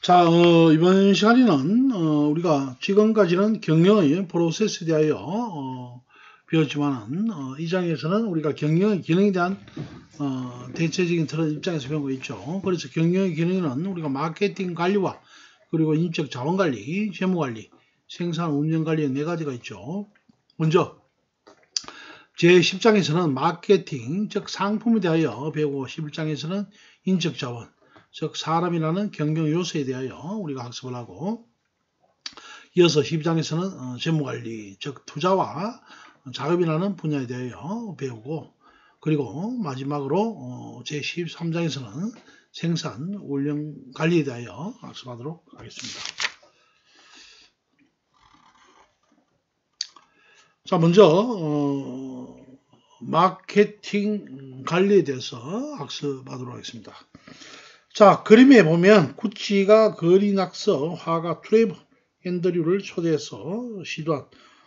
자, 이번 시간에는 우리가 지금까지는 경영의 프로세스에 대하여 배웠지만은 이 장에서는 우리가 경영의 기능에 대한 대체적인 틀은 입장에서 배우고 있죠. 그래서 경영의 기능은 우리가 마케팅 관리와 그리고 인적 자원 관리, 재무 관리, 생산 운영 관리의 네 가지가 있죠. 먼저 제10장에서는 마케팅, 즉 상품에 대하여 배우고 11장에서는 인적 자원, 즉 사람이라는 경영 요소에 대하여 우리가 학습을 하고, 이어서 12장에서는 재무관리, 즉 투자와 자금이라는 분야에 대하여 배우고, 그리고 마지막으로 제13장에서는 생산, 운영 관리에 대하여 학습하도록 하겠습니다. 자, 먼저 마케팅 관리에 대해서 학습하도록 하겠습니다. 자, 그림에 보면 구찌가 거리 낙서 화가 트레버 앤드류를 초대해서 시도한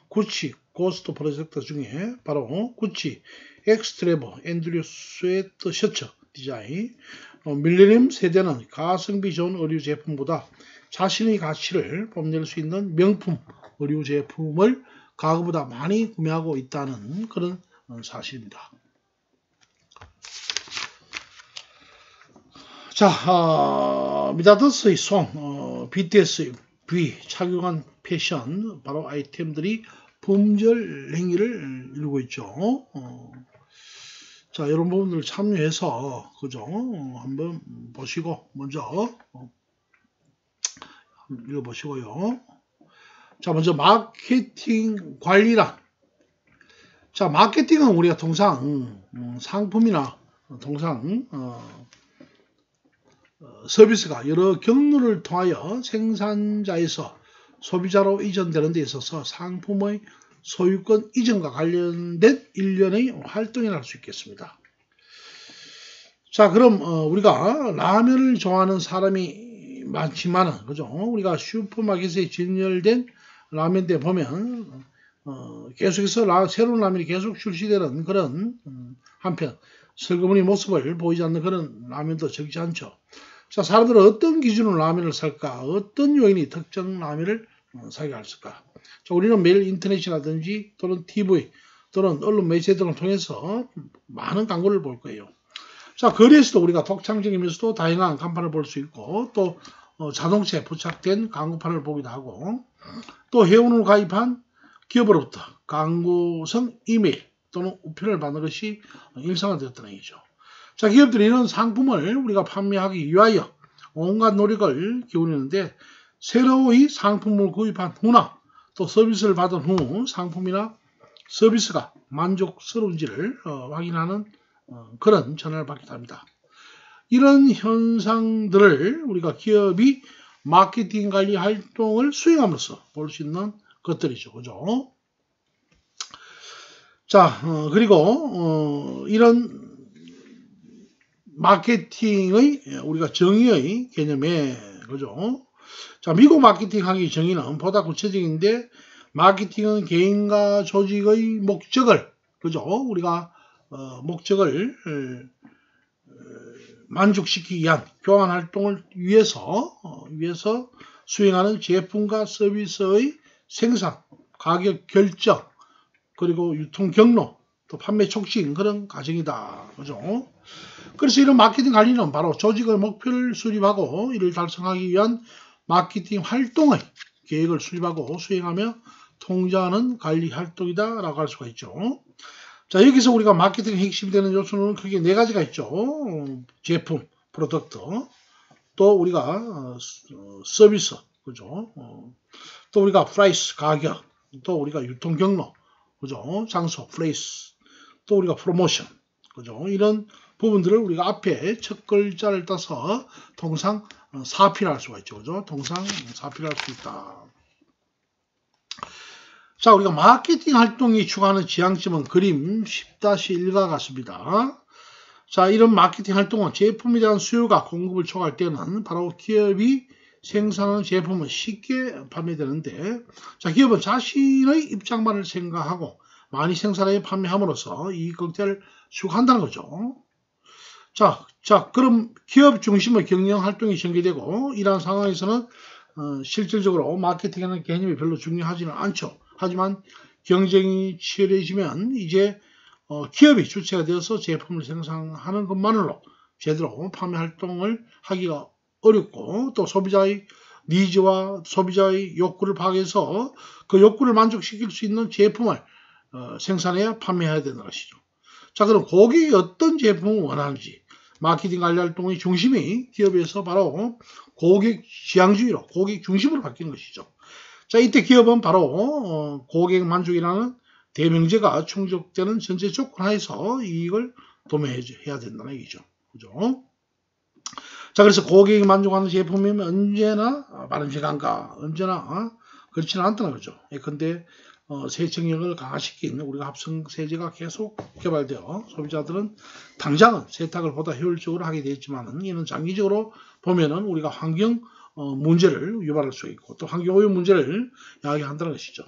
구찌 고스트 프로젝트 중에 바로 구찌 엑스트레버 앤드류 스웨트 셔츠 디자인. 밀레니엄 세대는 가성비 좋은 의류 제품보다 자신의 가치를 뽐낼 수 있는 명품 의류 제품을 가구보다 많이 구매하고 있다는 그런 사실입니다. 자, 미다스의 손, BTS의 V 착용한 패션, 바로 아이템들이 품절 행위를 이루고 있죠. 자, 이런 부분들을 참여해서, 그죠? 한번 보시고, 먼저, 읽어보시고요. 자, 먼저 마케팅 관리란. 자, 마케팅은 우리가 통상 상품이나 통상 서비스가 여러 경로를 통하여 생산자에서 소비자로 이전되는 데 있어서 상품의 소유권 이전과 관련된 일련의 활동이라 할 수 있겠습니다. 자, 그럼 우리가 라면을 좋아하는 사람이 많지만은, 그죠? 우리가 슈퍼마켓에 진열된 라면대 보면 계속해서 새로운 라면이 계속 출시되는 그런 한편 슬그머니 모습을 보이지 않는 그런 라면도 적지 않죠. 자, 사람들은 어떤 기준으로 라면을 살까? 어떤 요인이 특정 라면을 사게 할까? 자, 우리는 매일 인터넷이라든지 또는 TV 또는 언론 매체 등을 통해서 많은 광고를 볼 거예요. 자, 거리에서도 우리가 독창적이면서도 다양한 간판을 볼 수 있고, 또 자동차에 부착된 광고판을 보기도 하고, 또 회원으로 가입한 기업으로부터 광고성 이메일 또는 우편을 받는 것이 일상화되었다는 얘기죠. 자, 기업들이 이런 상품을 우리가 판매하기 위하여 온갖 노력을 기울이는데, 새로이 상품을 구입한 후나 또 서비스를 받은 후 상품이나 서비스가 만족스러운지를 확인하는 그런 전화를 받기도 합니다. 이런 현상들을 우리가 기업이 마케팅 관리 활동을 수행함으로써 볼 수 있는 것들이죠. 그죠? 자, 그리고 이런 마케팅의 우리가 정의의 개념에, 그죠? 자, 미국 마케팅 하기 정의는 보다 구체적인데, 마케팅은 개인과 조직의 목적을, 그죠? 우리가 목적을 만족시키기 위한 교환 활동을 위해서 수행하는 제품과 서비스의 생산, 가격 결정, 그리고 유통 경로, 또 판매 촉진, 그런 과정이다. 그죠? 그래서 이런 마케팅 관리는 바로 조직의 목표를 수립하고 이를 달성하기 위한 마케팅 활동의 계획을 수립하고 수행하며 통제하는 관리 활동이다 라고 할 수가 있죠. 자, 여기서 우리가 마케팅의 핵심이 되는 요소는 크게 네 가지가 있죠. 제품, 프로덕트, 또 우리가 서비스, 그죠? 또 우리가 프라이스, 가격, 또 우리가 유통 경로, 그죠? 장소, 플레이스, 또 우리가 프로모션, 그죠? 이런 부분들을 우리가 앞에 첫 글자를 따서 통상 4P라 할 수가 있죠. 그죠? 통상 4P라 할 수 있다. 자, 우리가 마케팅 활동이 추구하는 지향점은 그림 10-1과 같습니다. 자, 이런 마케팅 활동은 제품에 대한 수요가 공급을 초과할 때는 바로 기업이 생산하는 제품은 쉽게 판매되는데, 자, 기업은 자신의 입장만을 생각하고 많이 생산해 판매함으로써 이익 극대화를 추구한다는 거죠. 그럼 기업 중심의 경영 활동이 전개되고 이러한 상황에서는 실질적으로 마케팅이라는 개념이 별로 중요하지는 않죠. 하지만 경쟁이 치열해지면 이제 기업이 주체가 되어서 제품을 생산하는 것만으로 제대로 판매 활동을 하기가 어렵고 또 소비자의 니즈와 소비자의 욕구를 파악해서 그 욕구를 만족시킬 수 있는 제품을 생산해야 판매해야 되는 것이죠. 자, 그럼 고객이 어떤 제품을 원하는지 마케팅 관리 활동의 중심이 기업에서 바로 고객 지향주의로 고객 중심으로 바뀌는 것이죠. 자, 이때 기업은 바로 고객 만족이라는 대명제가 충족되는 전제 조건 하에서 이익을 도매해야 된다는 얘기죠. 그죠? 자, 그래서 고객이 만족하는 제품이면 언제나 빠른 시간과 언제나 그렇지는 않다는 거죠. 예컨대 세척력을 강화시킨 우리가 합성 세제가 계속 개발되어 소비자들은 당장은 세탁을 보다 효율적으로 하게 되었지만 이는 장기적으로 보면은 우리가 환경 문제를 유발할 수 있고 또 환경오염 문제를 야기한다는 것이죠.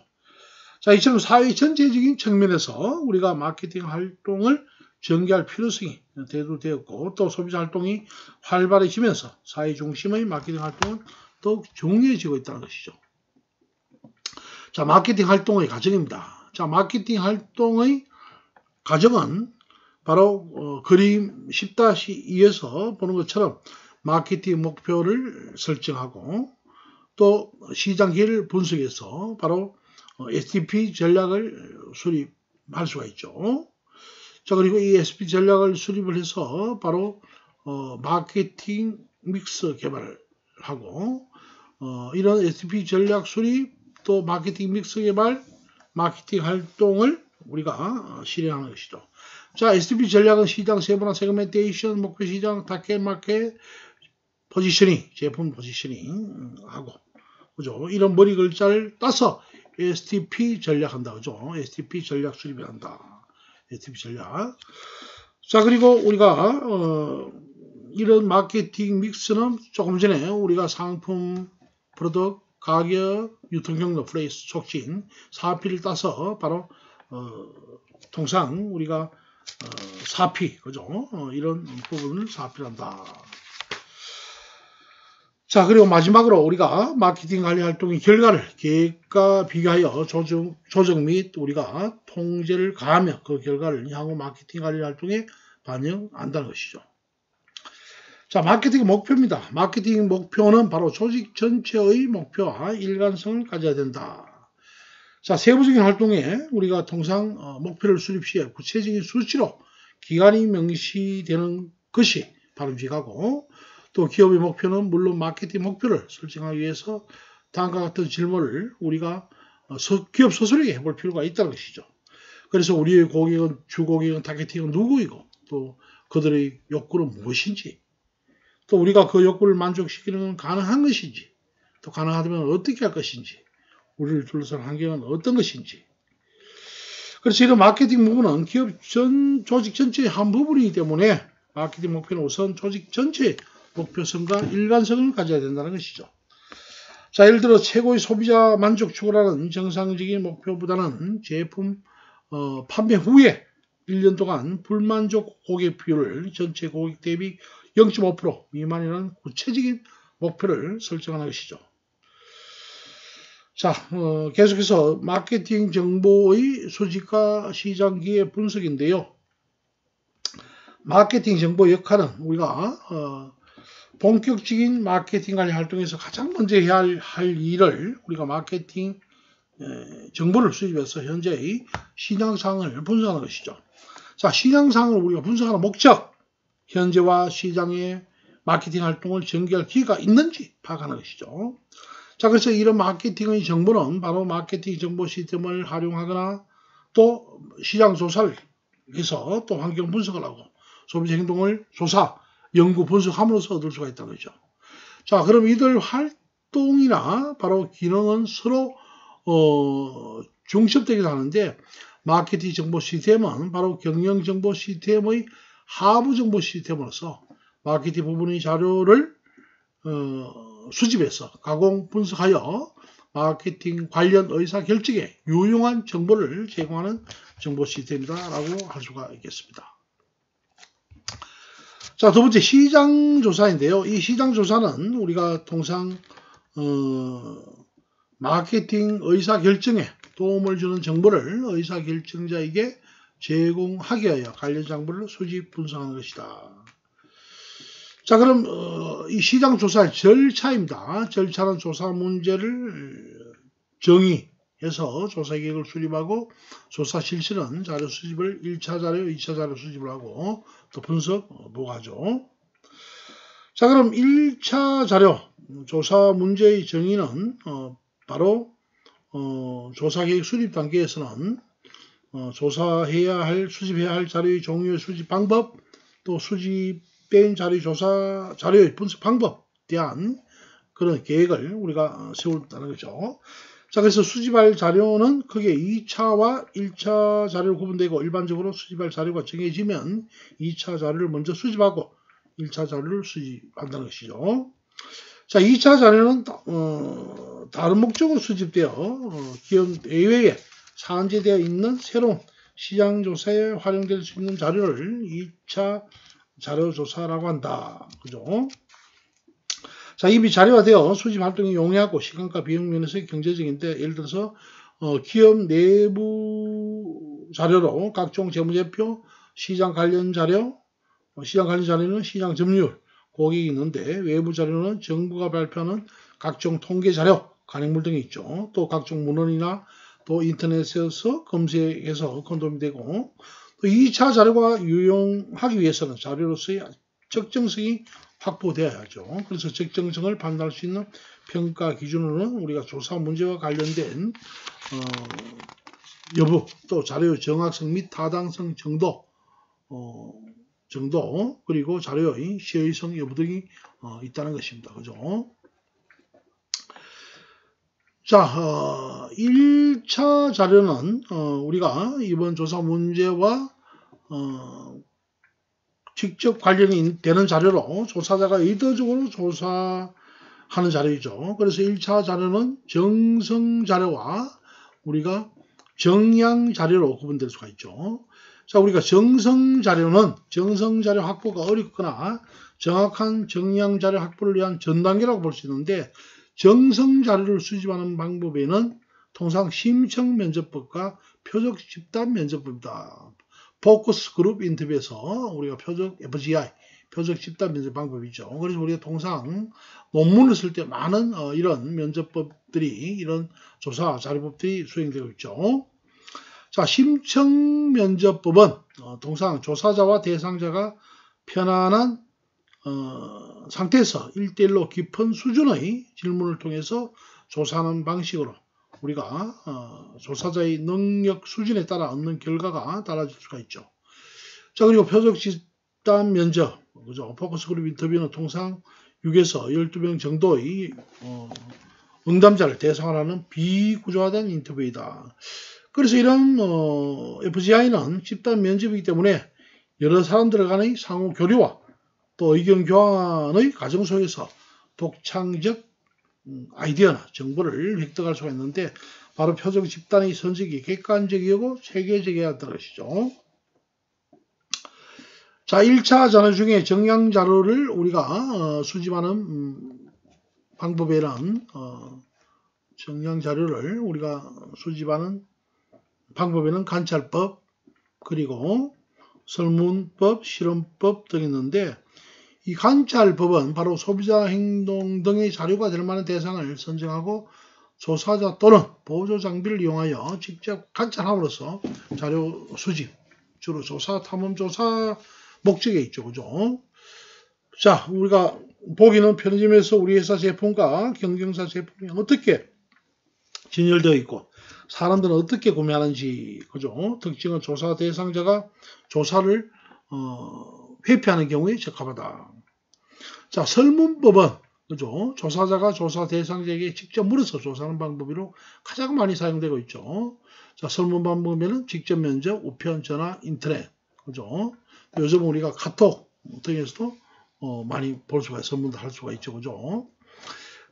자, 이처럼 사회 전체적인 측면에서 우리가 마케팅 활동을 전개할 필요성이 대두되었고 또 소비자 활동이 활발해지면서 사회 중심의 마케팅 활동은 더욱 중요해지고 있다는 것이죠. 자, 마케팅 활동의 과정입니다. 자, 마케팅 활동의 과정은 바로 그림 10-2에서 보는 것처럼 마케팅 목표를 설정하고 또 시장 기회를 분석해서 바로 STP 전략을 수립할 수가 있죠. 자, 그리고 이 STP 전략을 수립을 해서 바로 마케팅 믹스 개발을 하고 이런 STP 전략 수립 또 마케팅 믹스 개발, 마케팅 활동을 우리가 실행하는 것이죠. 자, STP 전략은 시장 세분화, 세그멘테이션, 목표 시장, 타겟 마켓, 포지셔닝, 제품 포지셔닝 하고, 그죠? 이런 머리 글자를 따서 STP 전략한다, 그죠? STP 전략 수립을 한다. STP 전략. 자, 그리고 우리가 이런 마케팅 믹스는 조금 전에 우리가 상품, 프로덕트, 가격, 유통경로, 플레이스, 촉진, 4P를 따서 바로 통상 우리가 4P, 그죠? 이런 부분을 4P를 한다. 자, 그리고 마지막으로 우리가 마케팅 관리 활동의 결과를 계획과 비교하여 조정 및 우리가 통제를 가하며 그 결과를 향후 마케팅 관리 활동에 반영한다는 것이죠. 자, 마케팅 목표입니다. 마케팅 목표는 바로 조직 전체의 목표와 일관성을 가져야 된다. 자, 세부적인 활동에 우리가 통상 목표를 수립 시에 구체적인 수치로 기간이 명시되는 것이 바람직하고 또 기업의 목표는 물론 마케팅 목표를 설정하기 위해서 다음과 같은 질문을 우리가 기업 스스로에게 해볼 필요가 있다는 것이죠. 그래서 우리의 고객은 주고객은 타겟팅은 누구이고 또 그들의 욕구는 무엇인지 또 우리가 그 욕구를 만족시키는 건 가능한 것인지 또 가능하다면 어떻게 할 것인지 우리를 둘러싼 환경은 어떤 것인지 그래서 이런 마케팅 부분은 기업 조직 전체의 한 부분이기 때문에 마케팅 목표는 우선 조직 전체의 목표성과 일관성을 가져야 된다는 것이죠. 자, 예를 들어 최고의 소비자 만족 추구라는 정상적인 목표보다는 제품 판매 후에 1년 동안 불만족 고객 비율을 전체 고객 대비 0.5% 미만이라는 구체적인 목표를 설정하는 것이죠. 자, 계속해서 마케팅 정보의 수집과 시장 기회 분석인데요. 마케팅 정보 역할은 우리가 본격적인 마케팅 관리 활동에서 가장 먼저 해야 할 일을 우리가 마케팅 정보를 수집해서 현재의 시장 상황을 분석하는 것이죠. 자, 시장 상황을 우리가 분석하는 목적, 현재와 시장의 마케팅 활동을 전개할 기회가 있는지 파악하는 것이죠. 자, 그래서 이런 마케팅의 정보는 바로 마케팅 정보 시스템을 활용하거나 또 시장 조사를 해서 또 환경 분석을 하고 소비자 행동을 조사, 연구, 분석함으로써 얻을 수가 있다는 거죠. 자, 그럼 이들 활동이나 바로 기능은 서로 중첩되기도 하는데 마케팅 정보 시스템은 바로 경영 정보 시스템의 하부 정보 시스템으로서 마케팅 부분의 자료를 수집해서 가공 분석하여 마케팅 관련 의사 결정에 유용한 정보를 제공하는 정보 시스템이다라고 할 수가 있겠습니다. 자, 두 번째 시장조사인데요. 이 시장조사는 우리가 통상 마케팅 의사결정에 도움을 주는 정보를 의사결정자에게 제공하기 위하여 관련 정보를 수집 분석하는 것이다. 자, 그럼 이 시장조사의 절차입니다. 절차는 조사 문제를 정의해서 조사 계획을 수립하고 조사 실시는 자료 수집을 1차 자료, 2차 자료 수집을 하고 또 분석 보고하죠. 자, 그럼 1차 자료 조사 문제의 정의는 바로 조사 계획 수립 단계에서는 수집해야 할 자료의 종류의 수집 방법, 또 수집된 자료의 분석 방법에 대한 그런 계획을 우리가 세운다는 거죠. 자, 그래서 수집할 자료는 크게 2차와 1차 자료로 구분되고 일반적으로 수집할 자료가 정해지면 2차 자료를 먼저 수집하고 1차 자료를 수집한다는 것이죠. 자, 2차 자료는 다른 목적으로 수집되어 기업 내외에 산재되어 있는 새로운 시장조사에 활용될 수 있는 자료를 2차 자료조사라고 한다. 그죠? 자, 이미 자료화되어 수집 활동이 용이하고 시간과 비용 면에서 경제적인데, 예를 들어서 기업 내부 자료로 각종 재무제표, 시장 관련 자료는 시장 점유율, 고객이 있는데, 외부 자료는 정부가 발표하는 각종 통계 자료, 간행물 등이 있죠. 또 각종 문헌이나 또 인터넷에서 검색해서 도움이 되고, 또 2차 자료가 유용하기 위해서는 자료로서의 적정성이 확보되어야 하죠. 그래서 적정성을 판단할 수 있는 평가 기준으로는 우리가 조사 문제와 관련된 여부, 또 자료의 정확성 및 타당성 정도, 그리고 자료의 시의성 여부 등이 있다는 것입니다. 그죠? 자, 1차 자료는 우리가 이번 조사 문제와 직접 관련이 되는 자료로 조사자가 의도적으로 조사하는 자료이죠. 그래서 1차 자료는 정성 자료와 우리가 정량 자료로 구분될 수가 있죠. 자, 우리가 정성 자료 확보가 어렵거나 정확한 정량 자료 확보를 위한 전 단계라고 볼 수 있는데, 정성 자료를 수집하는 방법에는 통상 심층 면접법과 표적 집단 면접법이다. 포커스 그룹 인터뷰에서 우리가 표적 FGI, 표적 집단 면접 방법이죠. 그래서 우리가 통상 논문을 쓸 때 많은 이런 면접법들이, 이런 조사 자료법들이 수행되고 있죠. 자, 심층 면접법은 통상 조사자와 대상자가 편안한 상태에서 1대1로 깊은 수준의 질문을 통해서 조사하는 방식으로 우리가 조사자의 능력 수준에 따라 얻는 결과가 달라질 수가 있죠. 자, 그리고 표적 집단 면접, 그죠? 포커스 그룹 인터뷰는 통상 6에서 12명 정도의 응답자를 대상으로 하는 비구조화된 인터뷰이다. 그래서 이런 FGI는 집단 면접이기 때문에 여러 사람들 간의 상호 교류와 또 의견 교환의 과정 속에서 독창적 아이디어나 정보를 획득할 수가 있는데, 바로 표적 집단의 선택이 객관적이고 체계적이어야 한다는 것이죠. 자, 1차 자료 중에 정량 자료를 우리가 수집하는 방법에는 정량 자료를 우리가 수집하는 방법에는 관찰법, 그리고 설문법, 실험법 등이 있는데, 이 관찰법은 바로 소비자 행동 등의 자료가 될 만한 대상을 선정하고 조사자 또는 보조 장비를 이용하여 직접 관찰함으로써 자료 수집, 주로 조사, 탐험 조사 목적에 있죠. 그죠? 자, 우리가 보기는 편의점에서 우리 회사 제품과 경쟁사 제품이 어떻게 진열되어 있고 사람들은 어떻게 구매하는지, 그죠? 특징은 조사 대상자가 조사를 회피하는 경우에 적합하다. 자, 설문법은, 그죠? 조사자가 조사 대상자에게 직접 물어서 조사하는 방법으로 가장 많이 사용되고 있죠. 자, 설문 방법에는 직접 면접, 우편, 전화, 인터넷, 그죠? 요즘 우리가 카톡 등에서도 많이 볼 수가, 설문도 할 수가 있죠. 그죠?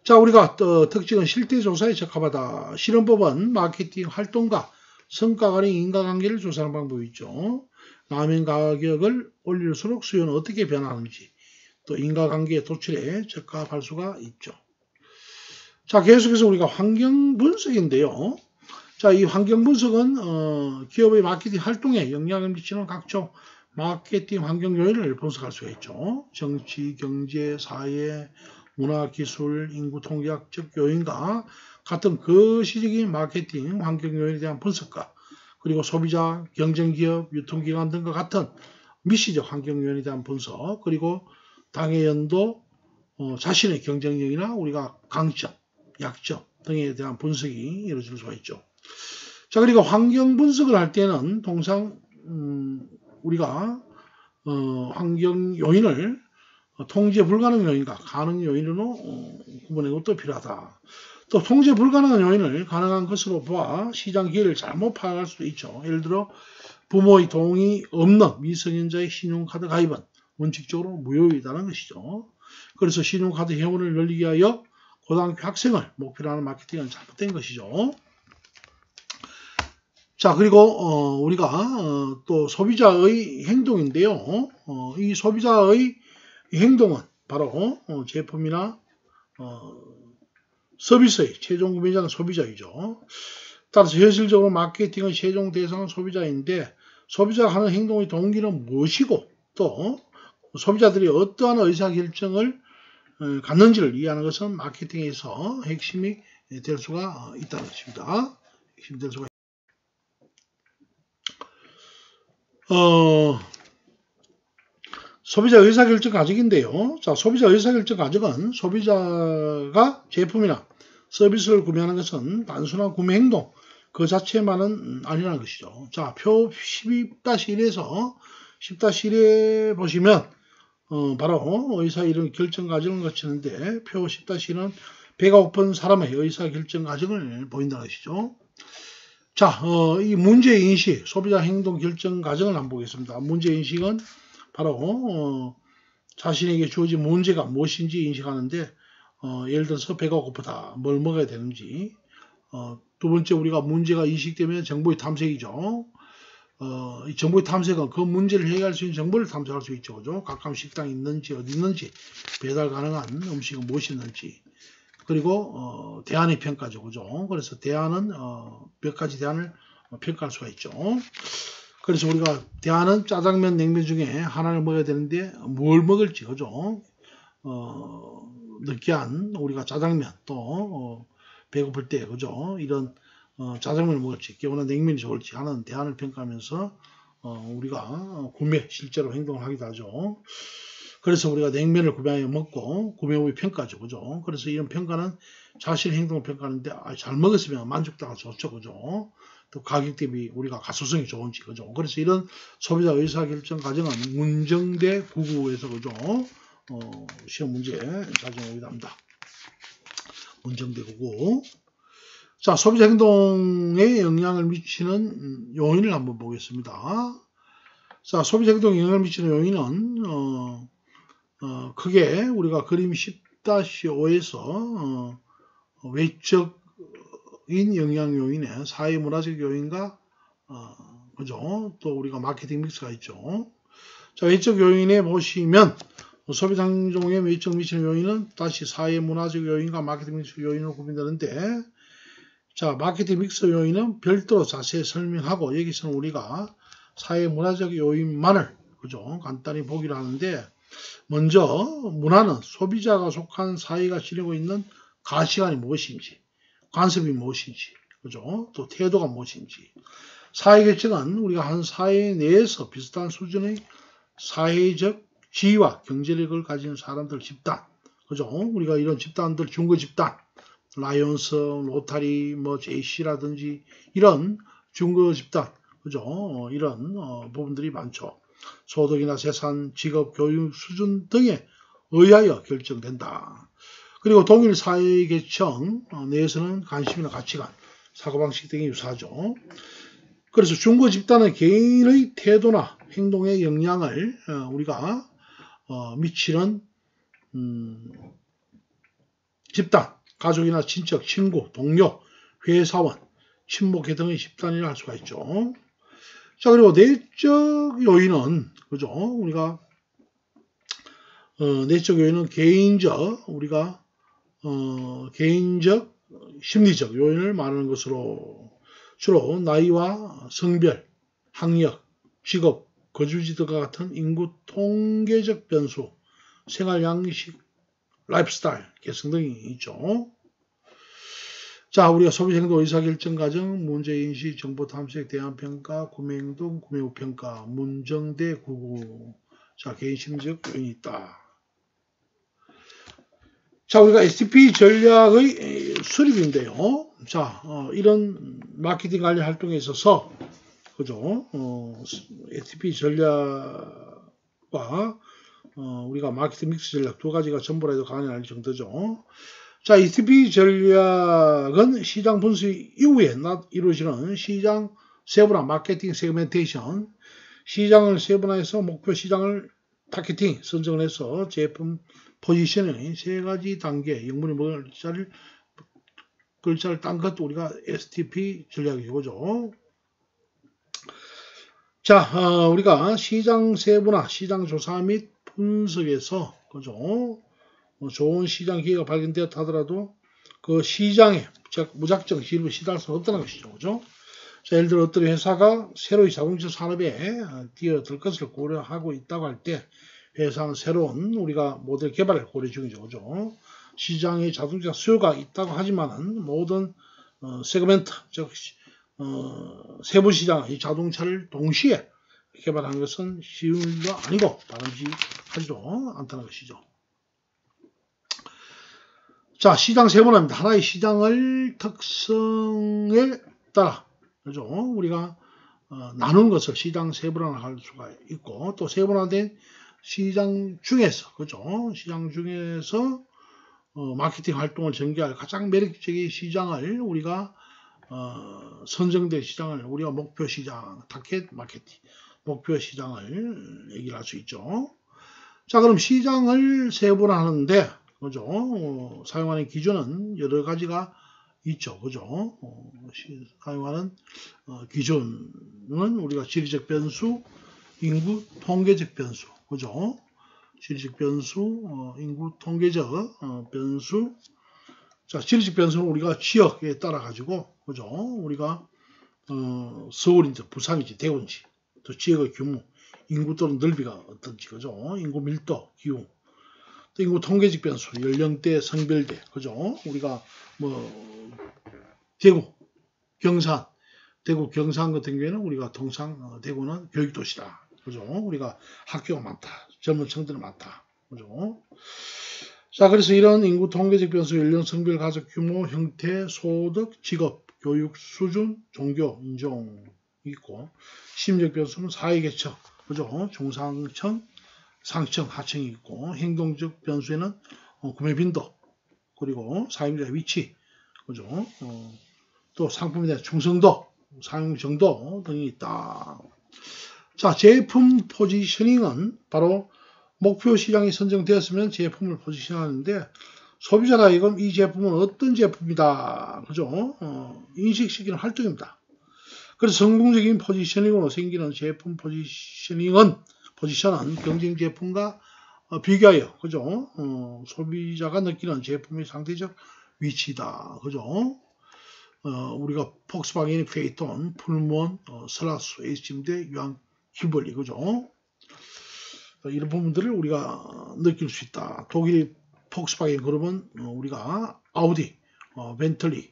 자, 우리가 특징은 실태 조사에 적합하다. 실험법은 마케팅 활동과 성과 간의 인과관계를 조사하는 방법이 있죠. 라면 가격을 올릴수록 수요는 어떻게 변하는지, 또 인과관계의 도출에 적합할 수가 있죠. 자, 계속해서 우리가 환경 분석인데요. 자, 이 환경 분석은 기업의 마케팅 활동에 영향을 미치는 각종 마케팅 환경 요인을 분석할 수가 있죠. 정치, 경제, 사회, 문화, 기술, 인구 통계학적 요인과 같은 거시적인 마케팅 환경 요인에 대한 분석과 그리고 소비자, 경쟁기업, 유통기관 등과 같은 미시적 환경 요인에 대한 분석, 그리고 당해 연도 자신의 경쟁력이나 우리가 강점, 약점 등에 대한 분석이 이루어질 수가 있죠. 자, 그리고 환경 분석을 할 때는 통상 우리가 환경 요인을 통제 불가능 요인과 가능 요인으로 구분하는 것도 필요하다. 또 통제 불가능한 요인을 가능한 것으로 보아 시장 기회를 잘못 파악할 수도 있죠. 예를 들어 부모의 동의 없는 미성년자의 신용카드 가입은 원칙적으로 무효이다는 것이죠. 그래서 신용카드 회원을 늘리기 위하여 고등학교 학생을 목표로 하는 마케팅은 잘못된 것이죠. 자, 그리고 우리가 또 소비자의 행동인데요. 이 소비자의 행동은 바로 제품이나 서비스의 최종 구매자는 소비자이죠. 따라서 현실적으로 마케팅의 최종 대상은 소비자인데 소비자가 하는 행동의 동기는 무엇이고 또 소비자들이 어떠한 의사결정을 갖는지를 이해하는 것은 마케팅에서 핵심이 될 수가 있다는 것입니다. 핵심이 될 수가 소비자 의사결정 과정인데요. 자, 소비자 의사결정 과정은 소비자가 제품이나 서비스를 구매하는 것은 단순한 구매 행동 그 자체만은 아니라는 것이죠. 자, 표 12-1에서 10-1에 보시면 바로 의사 이런 결정 과정을 거치는데 표 10-1은 배가 고픈 사람의 의사 결정 과정을 보인다는 것이죠. 자, 이 문제인식, 소비자 행동 결정 과정을 한번 보겠습니다. 문제인식은 바로 자신에게 주어진 문제가 무엇인지 인식하는데 예를 들어서 배가 고프다, 뭘 먹어야 되는지. 두 번째 우리가 문제가 인식되면 정보의 탐색이죠. 이 정보의 탐색은 그 문제를 해결할 수 있는 정보를 탐색할 수 있죠. 그죠? 가까운 식당이 있는지 어디 있는지 배달 가능한 음식은 무엇이 있는지 그리고 대안의 평가죠. 그죠? 그래서 대안은 몇 가지 대안을 평가할 수가 있죠. 그래서 우리가 대안은 짜장면, 냉면 중에 하나를 먹어야 되는데 뭘 먹을지 그죠? 느끼한 우리가 짜장면 또 배고플 때 그죠? 이런 짜장면을 먹을지 개운한 냉면이 좋을지 하는 대안을 평가하면서 우리가 구매 실제로 행동을 하기도 하죠. 그래서 우리가 냉면을 구매하여 먹고 구매 후의 평가죠. 그죠? 그래서 이런 평가는 자신의 행동을 평가하는데 잘 먹었으면 만족도가 좋죠. 그죠? 또 가격 대비 우리가 가소성이 좋은지 그죠? 그래서 이런 소비자 의사결정 과정은 문정대 9구에서 그죠? 시험 문제 자주 오기도 합니다. 문정대 9구. 자, 소비자 행동에 영향을 미치는 요인을 한번 보겠습니다. 자, 소비자 행동에 영향을 미치는 요인은 크게 우리가 그림 10-5에서 외적인 영향 요인에 사회 문화적 요인과 그죠? 또 우리가 마케팅 믹스가 있죠. 자, 외적 요인에 보시면 소비자 행동에 외적 미치는 요인은 다시 사회 문화적 요인과 마케팅 믹스 요인으로 구분되는데 자, 마케팅 믹스 요인은 별도로 자세히 설명하고 여기서는 우리가 사회 문화적 요인만을 그죠? 간단히 보기로 하는데 먼저 문화는 소비자가 속한 사회가 지니고 있는 가치관이 무엇인지, 관습이 무엇인지, 그죠? 또 태도가 무엇인지. 사회계층은 우리가 한 사회 내에서 비슷한 수준의 사회적 지위와 경제력을 가진 사람들 집단, 그죠? 우리가 이런 집단들 중거 집단, 라이온스, 로타리, 뭐 JC라든지 이런 중거 집단, 그죠? 이런 부분들이 많죠. 소득이나 재산, 직업, 교육 수준 등에 의하여 결정된다. 그리고 동일 사회계층 내에서는 관심이나 가치관, 사고방식 등이 유사하죠. 그래서 중고 집단은 개인의 태도나 행동에 영향을 우리가 미치는 집단, 가족이나 친척, 친구, 동료, 회사원, 친목회 등의 집단이라 할 수가 있죠. 자, 그리고 내적 요인은, 그죠? 우리가, 내적 요인은 개인적, 우리가, 개인적, 심리적 요인을 말하는 것으로 주로 나이와 성별, 학력, 직업, 거주지 등과 같은 인구 통계적 변수, 생활 양식, 라이프스타일, 개성 등이 있죠. 자, 우리가 소비 행동, 의사결정 과정, 문제인식, 정보 탐색, 대안평가, 구매행동, 구매후 평가, 문정대, 구구. 자, 개인 심리적 요인이 있다. 자, 우리가 STP 전략의 수립인데요. 자, 이런 마케팅 관련 활동에 있어서, 그죠? STP 전략과, 우리가 마케팅 믹스 전략 두 가지가 전부라 해도 가능할 정도죠. 자, STP 전략은 시장 분석 이후에 이루어지는 시장 세분화, 마케팅 세그멘테이션, 시장을 세분화해서 목표 시장을 타겟팅, 선정을 해서 제품 포지셔닝 세 가지 단계, 영문이 글자를 딴 것도 우리가 STP 전략이죠. 그죠? 자, 우리가 시장 세분화, 시장 조사 및 분석에서, 그죠? 좋은 시장 기회가 발견되었다 하더라도 그 시장에 무작정 진입을 시도할 수는 없다는 것이죠. 그죠? 자, 예를 들어 어떤 회사가 새로이 자동차 산업에 뛰어들 것을 고려하고 있다고 할 때 회사는 새로운 우리가 모델 개발을 고려 중이죠. 그죠? 시장에 자동차 수요가 있다고 하지만은 모든 세그멘트, 즉 세부 시장의 자동차를 동시에 개발하는 것은 쉬운 일도 아니고 바람직하지도 않다는 것이죠. 자, 시장 세분화입니다. 하나의 시장을 특성에 따라, 그죠? 우리가 나누는 것을 시장 세분화를 할 수가 있고, 또 세분화된 시장 중에서, 그죠? 시장 중에서 마케팅 활동을 전개할 가장 매력적인 시장을 우리가 선정된 시장을 우리가 목표 시장, 타겟 마케팅, 목표 시장을 얘기를 할 수 있죠. 자, 그럼 시장을 세분화하는데, 그죠? 사용하는 기준은 여러 가지가 있죠. 그죠? 사용하는 기준은 우리가 지리적 변수, 인구 통계적 변수, 그죠? 지리적 변수, 인구 통계적 변수. 자, 지리적 변수는 우리가 지역에 따라 가지고, 그죠? 우리가 서울인지, 부산인지, 대구인지, 또 지역의 규모, 인구 또는 넓이가 어떤지, 그죠? 인구 밀도, 기후. 또 인구 통계적 변수, 연령대, 성별대, 그죠? 우리가 대구, 경산 같은 경우에는 우리가 통상 대구는 교육도시다, 그죠? 우리가 학교가 많다, 젊은 층들이 많다, 그죠? 자, 그래서 이런 인구 통계적 변수, 연령, 성별, 가족 규모, 형태, 소득, 직업, 교육 수준, 종교, 인종 있고, 심리적 변수는 사회계층, 그죠? 중상층, 상층, 하층이 있고, 행동적 변수에는 구매 빈도, 그리고 사용자 위치, 그죠? 또 상품에 대한 충성도, 사용 정도 등이 있다. 자, 제품 포지셔닝은 바로 목표 시장이 선정되었으면 제품을 포지션하는데 소비자가 이건 이 제품은 어떤 제품이다, 그죠? 인식시키는 활동입니다. 그래서 성공적인 포지셔닝으로 생기는 제품 포지션은 경쟁 제품과 비교하여, 그죠? 소비자가 느끼는 제품의 상대적 위치다, 그죠? 우리가 폭스바겐이 페이톤, 풀몬, 슬라스, H침대, 유한, 휘벌리, 그죠? 이런 부분들을 우리가 느낄 수 있다. 독일 폭스바겐 그룹은 우리가 아우디, 벤틀리,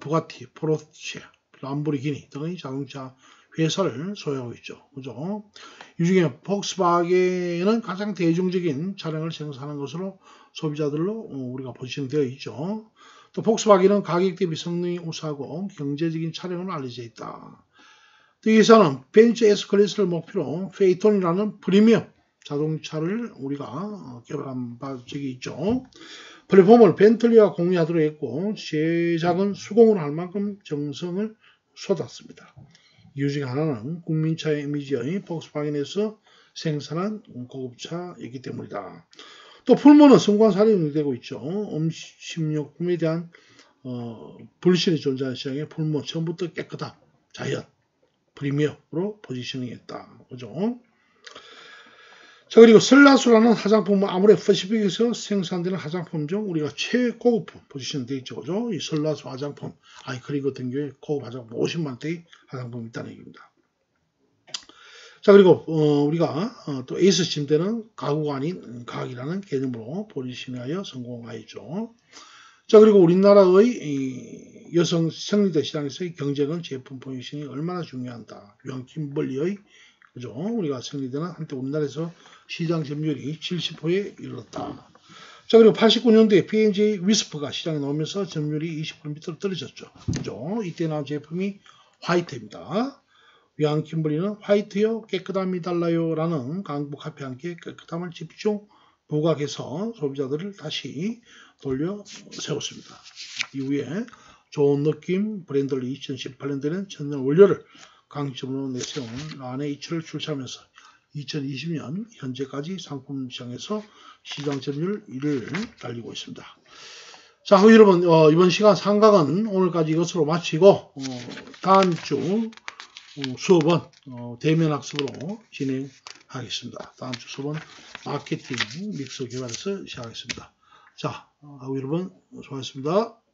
부가티, 포르쉐, 람보르기니 등의 자동차 회사를 소유하고 있죠. 그죠? 이 중에 폭스바겐은 가장 대중적인 차량을 생산하는 것으로 소비자들로 우리가 포지션되어 있죠. 또 폭스바겐은 가격 대비 성능이 우수하고 경제적인 차량으로 알려져 있다. 또 이 회사는 벤츠 S클래스를 목표로 페이톤이라는 프리미엄 자동차를 우리가 개발한 바 적이 있죠. 플랫폼을 벤틀리와 공유하도록 했고 제작은 수공으로 할 만큼 정성을 쏟았습니다. 이유 중에 하나는 국민차의 이미지의 폭스바겐에서 생산한 고급차이기 때문이다. 또 풀몬은 성공한 사례가 되고 있죠. 음식료품에 대한 불신이 존재하는 시장에 풀몬 처음부터 깨끗함, 자연, 프리미엄으로 포지셔닝 했다. 그죠? 자, 그리고 설라수라는 화장품은 아무래도 퍼시픽에서 생산되는 화장품 중 우리가 최고급 포지션 되어 있죠. 그죠? 이 설라수 화장품, 아이크림 같은 경우에 고급 화장품 50만대의 화장품이 있다는 얘기입니다. 자, 그리고 우리가 또 에이스 침대는 가구가 아닌 가학이라는 개념으로 포지션하여 성공하였죠. 자, 그리고 우리나라의 여성 생리대 시장에서의 경쟁은 제품 포지션이 얼마나 중요한다. 유한 김벌리의 그죠? 우리가 생리대는 한때 우리나라에서 시장 점유율이 70%에 이르렀다. 자, 그리고 89년도에 P&G 위스퍼가 시장에 나오면서 점유율이 20% 밑으로 떨어졌죠. 그죠? 이때 나온 제품이 화이트입니다. 위안 킴블리는 화이트요 깨끗함이 달라요 라는 강북 카페 함께 깨끗함을 집중 부각해서 소비자들을 다시 돌려 세웠습니다. 이후에 좋은 느낌 브랜드를 2018년도에는 천년 원료를 강점으로 내세운 란의 이치를 출시하면서 2020년 현재까지 상품 시장에서 시장 점유율 1위를 달리고 있습니다. 자, 여러분 이번 시간 상각은 오늘까지 이것으로 마치고 다음 주 수업은 대면 학습으로 진행하겠습니다. 다음 주 수업은 마케팅 믹스 개발에서 시작하겠습니다. 자, 여러분 수고하셨습니다.